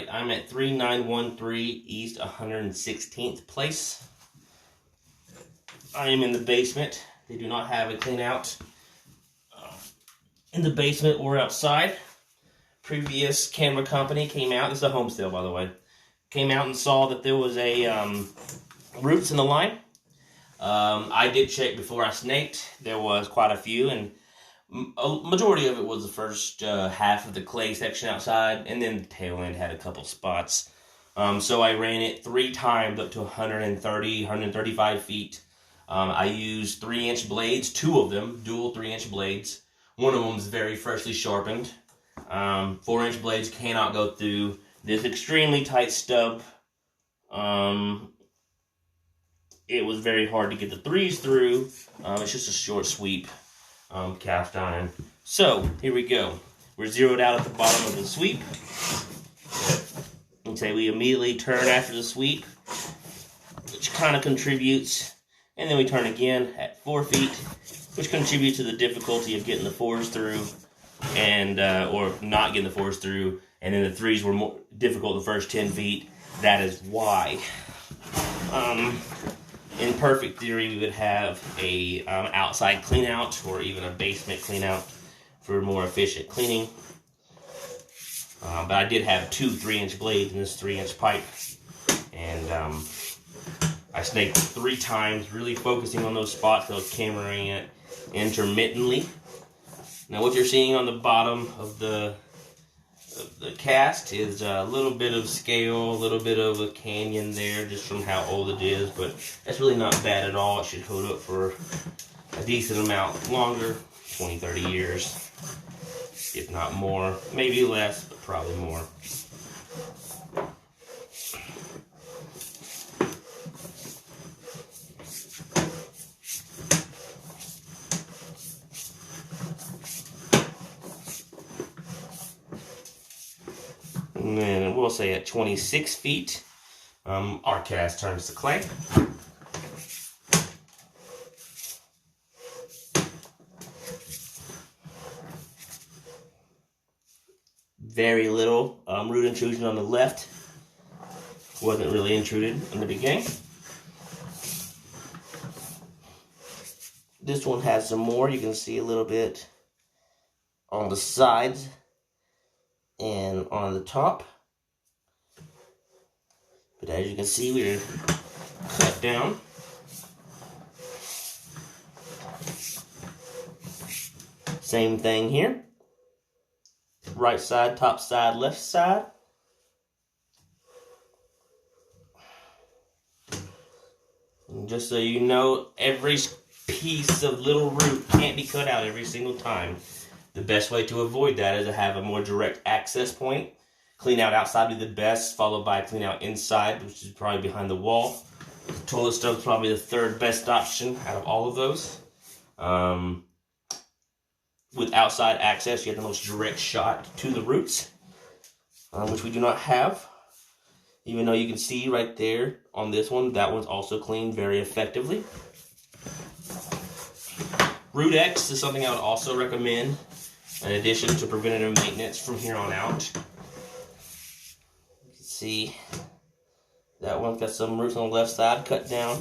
Alright, I'm at 3913 East 116th Place. I am in the basement. They do not have a clean out in the basement or outside. Previous camera company came out, this is a home sale by the way, came out and saw that there was a roots in the line. I did check before I snaked. There was quite a few, and a majority of it was the first half of the clay section outside, and then the tail end had a couple spots. So I ran it 3 times up to 130, 135 feet. I used 3-inch blades, 2 of them, dual 3-inch blades. One of them is very freshly sharpened. 4-inch blades cannot go through this extremely tight stub. It was very hard to get the 3s through. It's just a short sweep cast iron. So here we go. We're zeroed out at the bottom of the sweep. Okay, we immediately turn after the sweep, which kind of contributes, and then we turn again at 4 feet, which contributes to the difficulty of getting the 4s through, and or not getting the 4s through, and then the 3s were more difficult the first 10 feet. That is why. In perfect theory, we would have a outside clean out or even a basement clean out for more efficient cleaning. But I did have 2 3-inch blades in this 3-inch pipe, and I snaked 3 times, really focusing on those spots. I was cameraing it intermittently. Now what you're seeing on the bottom of the cast is a little bit of scale, a little bit of a canyon there, just from how old it is, but that's really not bad at all. It should hold up for a decent amount longer, 20, 30 years, if not more, maybe less, but probably more. And then we'll say at 26 feet, our cast turns to clay. Very little root intrusion on the left. Wasn't really intruded in the beginning. This one has some more. You can see a little bit on the sides and on the top. But as you can see, we're cut down. Same thing here. Right side, top side, left side. And just so you know, every piece of little root can't be cut out every single time. The best way to avoid that is to have a more direct access point. Clean out outside would be the best, followed by clean out inside, which is probably behind the wall. The toilet stove is probably the 3rd best option out of all of those. With outside access, you have the most direct shot to the roots, which we do not have. Even though you can see right there on this one, that one's also cleaned very effectively. Root X is something I would also recommend in addition to preventative maintenance from here on out. You can see that one's got some roots on the left side cut down.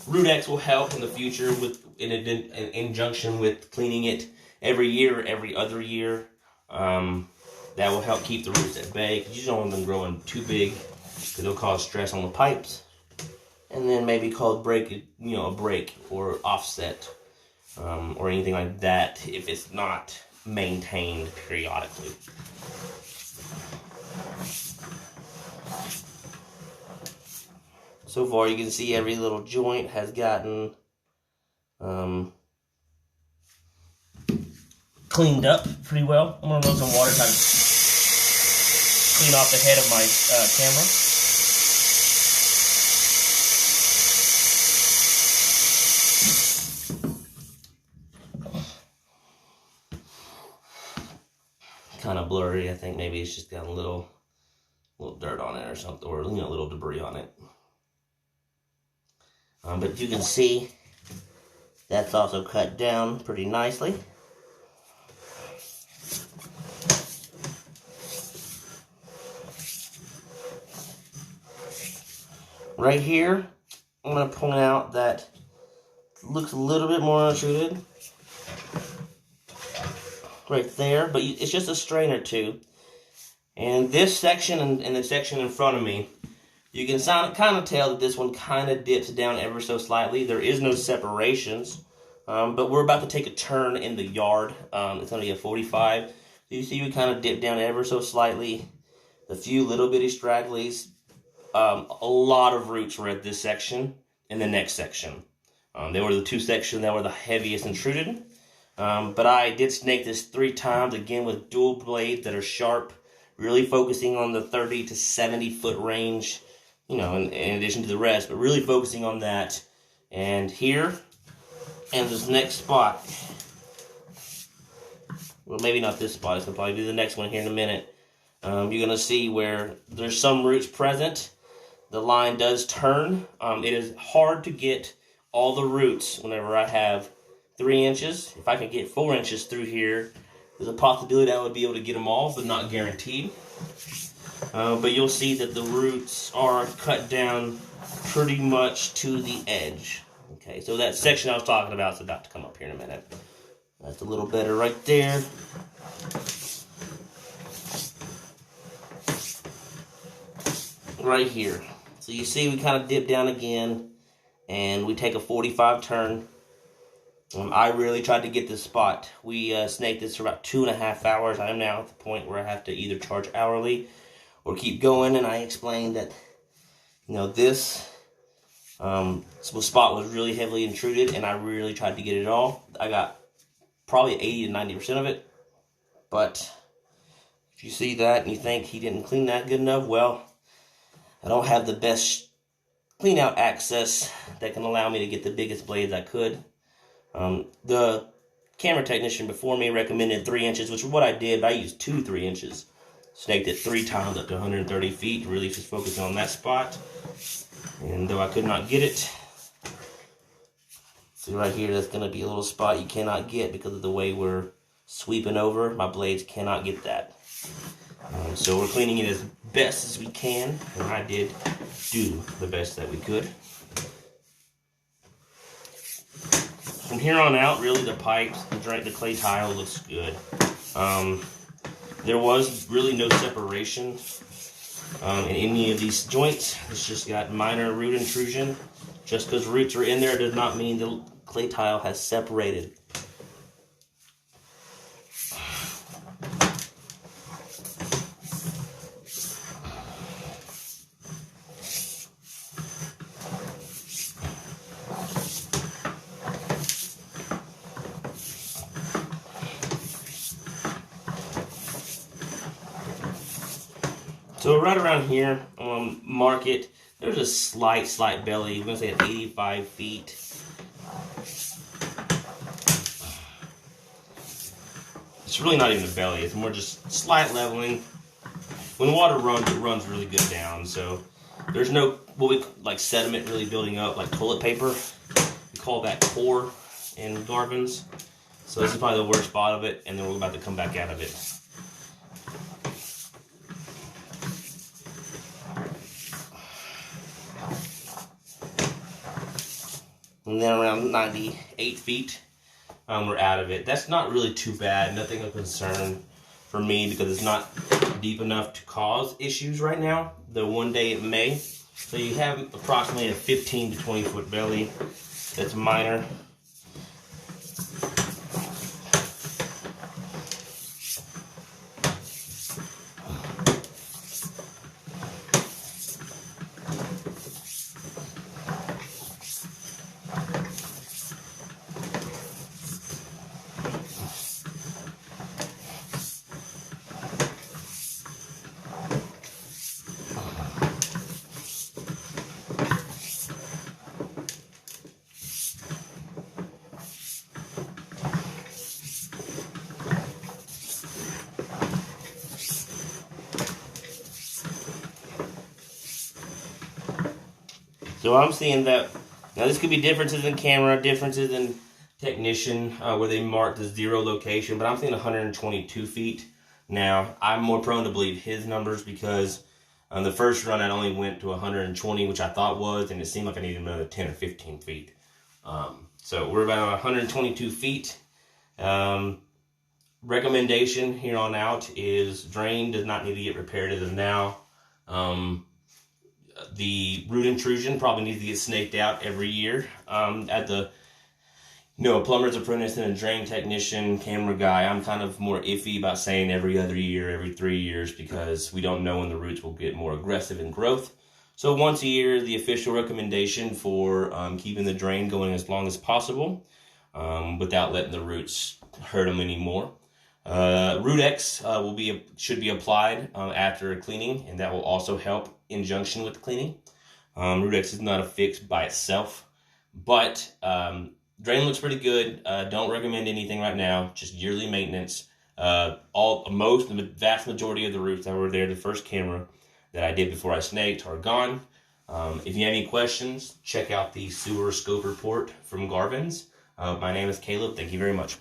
Root X will help in the future with in injunction with cleaning it every year or every other year. That will help keep the roots at bay, because you don't want them growing too big, because it'll cause stress on the pipes. And then maybe called break, a break or offset, or anything like that if it's not maintained periodically. So far you can see every little joint has gotten cleaned up pretty well. I'm going to run some water to clean off the head of my camera. Kind of blurry. I think maybe it's just got a little dirt on it or something, or a little debris on it. But you can see that's also cut down pretty nicely. Right here, I'm going to point out that it looks a little bit more untreated. Right there, but it's just a strain or two. And this section and the section in front of me, you can kind of tell that this one kind of dips down ever so slightly. There is no separations, but we're about to take a turn in the yard. It's going to be a 45. So you see we kind of dip down ever so slightly. A few little bitty stragglies. A lot of roots were at this section and the next section. They were the two sections that were the heaviest intruded. But I did snake this 3 times, again with dual blades that are sharp, really focusing on the 30 to 70 foot range, you know, in addition to the rest, but really focusing on that. And here, and this next spot, well, maybe not this spot, it's going to probably be the next one here in a minute. You're going to see where there's some roots present. The line does turn. It is hard to get all the roots whenever I have 3 inches. If I can get 4 inches through here, there's a possibility I would be able to get them all, but not guaranteed. But you'll see that the roots are cut down pretty much to the edge. Okay, so that section I was talking about is about to come up here in a minute. That's a little better right there. Right here. So you see we kind of dip down again, and we take a 45 turn. I really tried to get this spot. We snaked this for about 2.5 hours. I am now at the point where I have to either charge hourly or keep going, and I explained that, you know, this spot was really heavily intruded, and I really tried to get it all. I got probably 80 to 90% of it, but if you see that and you think he didn't clean that good enough, well, I don't have the best clean out access that can allow me to get the biggest blades I could. The camera technician before me recommended 3 inches, which is what I did, but I used 2 3 inches. Snaked it 3 times up to 130 feet, really just focusing on that spot. And though I could not get it, see right here, that's going to be a little spot you cannot get because of the way we're sweeping over. My blades cannot get that. So we're cleaning it as best as we can, and I did do the best that we could. From here on out, really the pipes, the clay tile looks good. There was really no separation in any of these joints. It's just got minor root intrusion. Just because roots are in there does not mean the clay tile has separated. So right around here, market, there's a slight belly. We're going to say at 85 feet. It's really not even a belly. It's more just slight leveling. When water runs, it runs really good down. So there's no, what we like sediment really building up, like toilet paper. We call that core in Garvin's. So this is probably the worst spot of it, and then we're about to come back out of it. And then around 98 feet, we're out of it. That's not really too bad. Nothing of concern for me because it's not deep enough to cause issues right now. Though one day it may. So you have approximately a 15 to 20 foot belly. That's minor. So I'm seeing that, now this could be differences in camera, differences in technician, where they marked the 0 location, but I'm seeing 122 feet. Now, I'm more prone to believe his numbers because The first run I only went to 120, which I thought was, and it seemed like I needed another 10 or 15 feet. So we're about 122 feet. Recommendation here on out is drain does not need to get repaired as of now. The root intrusion probably needs to get snaked out every year. At the a plumber's apprentice and a drain technician, camera guy, I'm kind of more iffy about saying every other year, every 3 years, because we don't know when the roots will get more aggressive in growth. So once a year, the official recommendation for keeping the drain going as long as possible without letting the roots hurt them anymore. Root-X should be applied after cleaning, and that will also help in conjunction with cleaning. Root-X is not a fix by itself, but drain looks pretty good. Don't recommend anything right now. Just yearly maintenance. The vast majority of the roots that were there the first camera that I did before I snaked are gone. If you have any questions, check out the sewer scope report from Garvin's. My name is Caleb. Thank you very much.